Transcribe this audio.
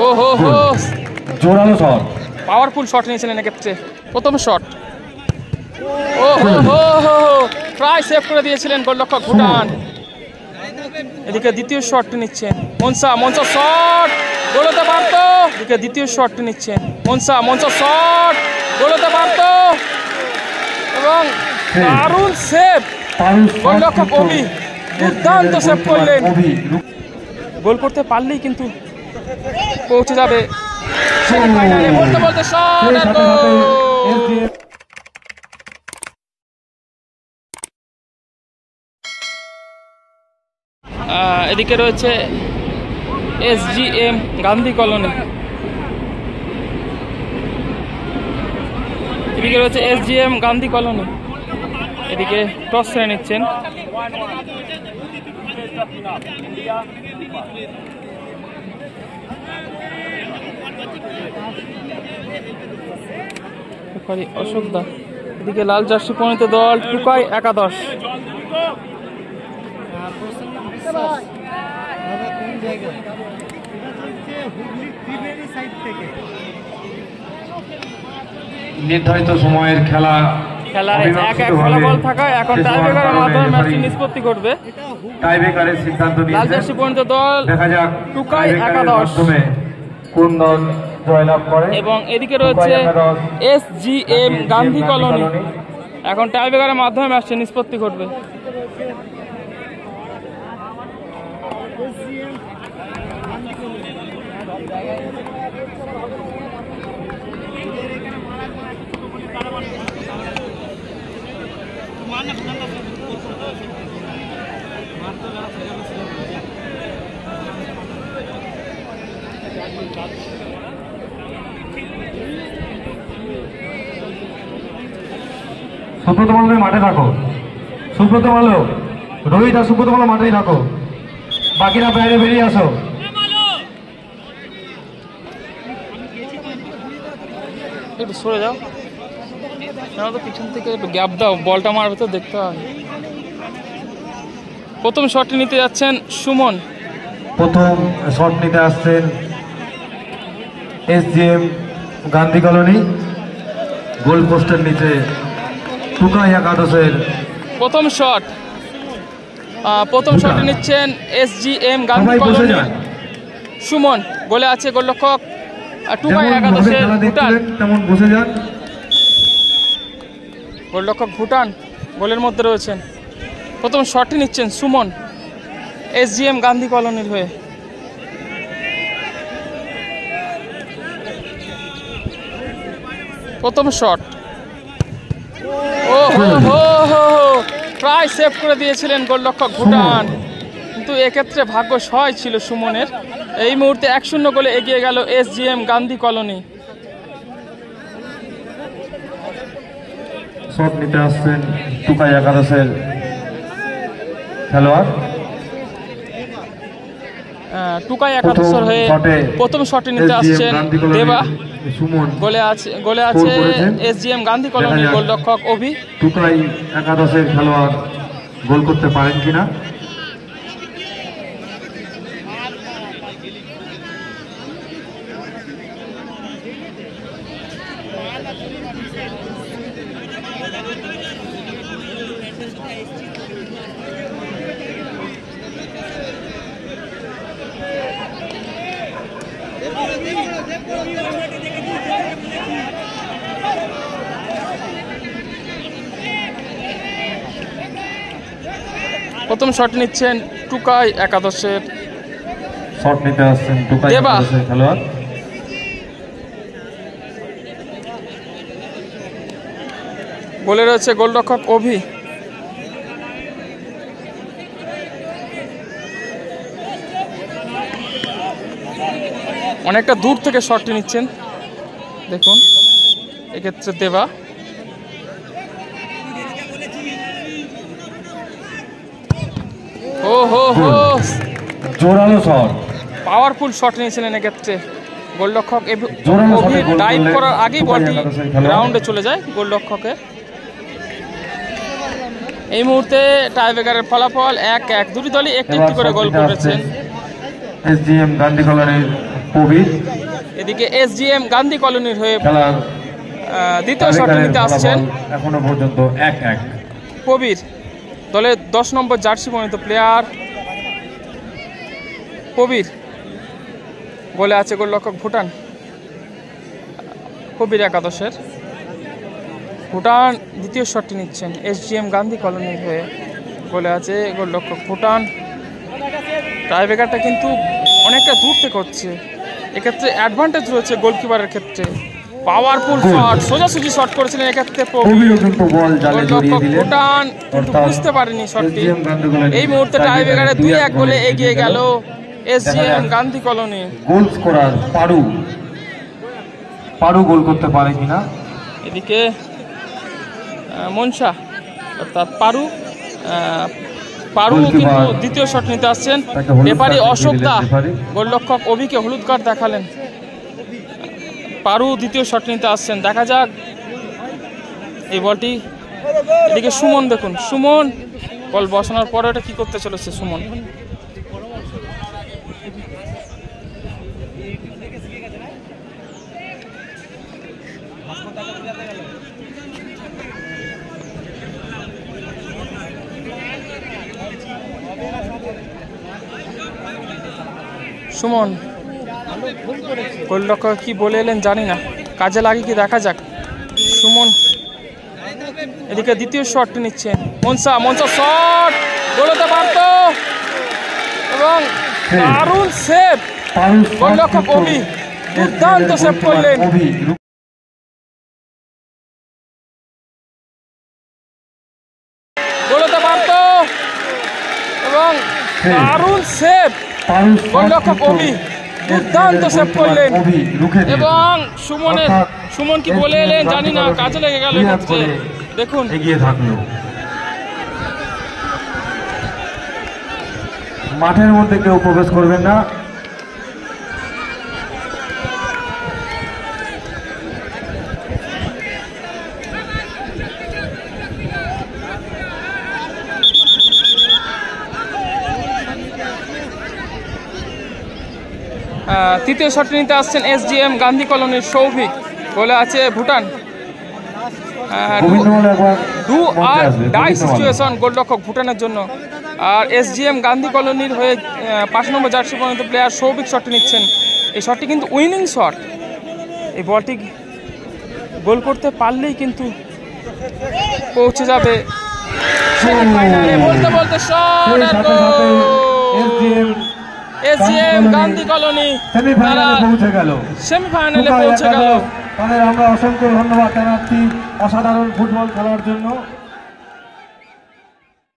ও হো হো, জোরালো শট, পাওয়ারফুল শট নিয়েছিলেন এক্ষেত্রে। প্রথম শট, ও হো হো হো, প্রায় সেভ করে দিয়েছিলেন গোলরক্ষক ভুটান। এদিকে দ্বিতীয় শটটি নিচ্ছেন মনসা, মনসা শট, গোল হতে পারত। এদিকে দ্বিতীয় শটটি নিচ্ছেন মনসা, মনসা শট, গোল হতে পারত। এবং দারুণ সেভ গোলরক্ষক অভি, দুর্দান্ত সেভ করলেন। গোল করতে পারলেই কিন্তু পৌঁছে যাবে সেমিফাইনালে। বলতে বলতে শট আর গোল। এদিকে রয়েছে SGM গান্ধী কলোনি, এদিকে রয়েছে SGM গান্ধী কলোনি। এদিকে টস করে নিচ্ছেন অশোক দা। এদিকে লাল জার্সি পরিণত দল টুকাই একাদশ। নির্ধারিত সময়ের খেলায় 1-1 ফলাফল থাকায় এখন টাইব্রেকারের মাধ্যমে ম্যাচটি নিষ্পত্তি করবে। টাইব্রেকারের সিদ্ধান্ত নিয়েছে লাল জার্সি পরিণত দল দেখা যাক টুকাই একাদশ কোন দল জয়লাভ করে। এবং এদিকে রয়েছে SGM গান্ধী কলোনি। এখন টাইব্রেকারের মাধ্যমে ম্যাচটি নিষ্পত্তি করবে। সুব্রত মাল্য মাঠে থাকো, সুব্রত মাল্য, রোহিত আর সুব্রত মাল্য মাঠেই থাকো, বাকিরা বাইরে বেরিয়ে আসো। একটু সরে যাও, তো পিছন থেকে একটু গ্যাপ দাও, বলটা মারবে তো দেখতে হবে। প্রথম শটটি নিতে যাচ্ছেন সুমন। প্রথম শট নিতে আসছেন SGM গান্ধী কলোনি। গোল পোস্টের নিচে টুকাই একাদশের প্রথম শট, প্রথম শটটি নিচ্ছেন SGM গান্ধী কলোনি সুমন। গোলে আছে গোলরক্ষক টুকাই একাদশের ভুটান। তেমন বসে যান, গোলরক্ষক ভুটান গোলের মধ্যে রয়েছেন। প্রথম শটটি নিচ্ছেন সুমন SGM গান্ধী কলোনির হয়ে। প্রথম শট, ও হো হো হো, প্রায় সেভ করে দিয়েছিলেন গোলরক্ষক ভুটান, কিন্তু এক্ষেত্রে ভাগ্য সহায় ছিল সুমনের। এই মুহূর্তে 1-0 গোলে এগিয়ে গেল SGM গান্ধী কলোনি। শট নিতে আসছেন টুকাই একাদশের খেলোয়াড়। টুকাই একাদশের হয়ে প্রথম শটে নিতে আসছেন দেবা। গোলে আছে SGM গান্ধী কলোনির গোলরক্ষক অভি। টুকাই একাদশের খেলোয়াড় গোল করতে পারেন কিনা। প্রথম শট নিচ্ছেন টুকাই একাদশের শট নিতে আসছেন টুকাই একাদশের খেলোয়াড়। গোলে রয়েছে গোলরক্ষক অভি। অনেকটা দূর থেকে শটটি নিচ্ছেন, দেখুন এক্ষেত্রে দেবা। ও হো হো, জোরালো শট, পাওয়ারফুল শট নিয়েছিলেন এক্ষেত্রে গোলরক্ষক। ডাইভ করার আগেই বলটি গ্রাউন্ডে চলে যায় গোলরক্ষকের। এই মুহূর্তে টাইব্রেকারের ফলাফল 1-1, দুটি দলই একটি একটি করে গোল করেছেন। SGM গান্ধী কলোনির প্রবীর। এদিকে SGM গান্ধী কলোনির হয়ে খেলার দ্বিতীয় শট নিতে আসছেন এখনো পর্যন্ত 1-1। প্রবীর দলের 10 নম্বর জার্সি পরিণত প্লেয়ার প্রবীর। গোলে আছে গোলরক্ষক ভুটান। প্রবীর একাদশের। ভুটান দ্বিতীয় শটটি নিচ্ছেন SGM গান্ধী কলোনির হয়ে। গোলে আছে গোলরক্ষক ভুটান। টাইব্রেকারটা কিন্তু অনেকটা দূর থেকে হচ্ছে, এক্ষেত্রে অ্যাডভান্টেজ রয়েছে গোলকিপারের ক্ষেত্রে। পাওয়ারফুল শট, সোজাসুজি শট করেছিলেন এক্ষেত্রে গোলরক্ষক ভুটান, কিন্তু বুঝতে পারেনি শটটি। এই মুহূর্তে টাইব্রেকারে 2-1 গোলে এগিয়ে গেল SGM Gandhi colony. Goal scorer পারু গোল করতে পারে কিনা। এদিকে মনসা অর্থাৎ পারু কিন্তু দ্বিতীয় শট নিতে আসছেন। রেফারি অশোক দা গোলরক্ষক অভিকে হলুদ কার্ড দেখালেন। পারু দ্বিতীয় শট নিতে আসছেন, দেখা যাক এই বলটি। এদিকে সুমন, দেখুন সুমন বল বসানোর পরে এটা কি করতে চলেছে সুমন। সুমন গোলরক্ষক কি বলে এলেন জানি না, কাজে লাগে কি দেখা যাক। সুমন এদিকে দ্বিতীয় শটটি নিচ্ছেন। মনসা শট গোলতে পারত এবং দারুণ সেভ গোলরক্ষক অভি, দুর্দান্ত সেভ করলেন। গোলতে পারত এবং দারুণ সেভ গোলরক্ষক অভি, দুর্দান্ত সেভ করলেন। এবং সুমন কি বলে এলেন জানি না, কাজে লেগে গেল এক্ষেত্রে। দেখুন এগিয়ে থাকলো, মাঠের মধ্যে কেউ প্রবেশ করবেন না। তৃতীয় শটটি নিতে আসছেন SGM গান্ধী কলোনির সৌভিক। গোলে আছে ভুটান। ডাই সিচুয়েশন গোলরক্ষক ভুটানের জন্য। আর SGM গান্ধী কলোনির হয়ে 5 নম্বর জার্সি পর্যন্ত প্লেয়ার সৌভিক শটটি নিচ্ছেন। এই শটটি কিন্তু উইনিং শট। এই বলটি গোল করতে পারলেই কিন্তু পৌঁছে যাবে সেমিফাইনালে। বলতে শট আর গোল। SGM গান্ধী কলোনি সেমিফাইনালে পৌঁছে গেল। তাদের আমরা অসংখ্য ধন্যবাদ জানাচ্ছি অসাধারণ ফুটবল খেলার জন্য।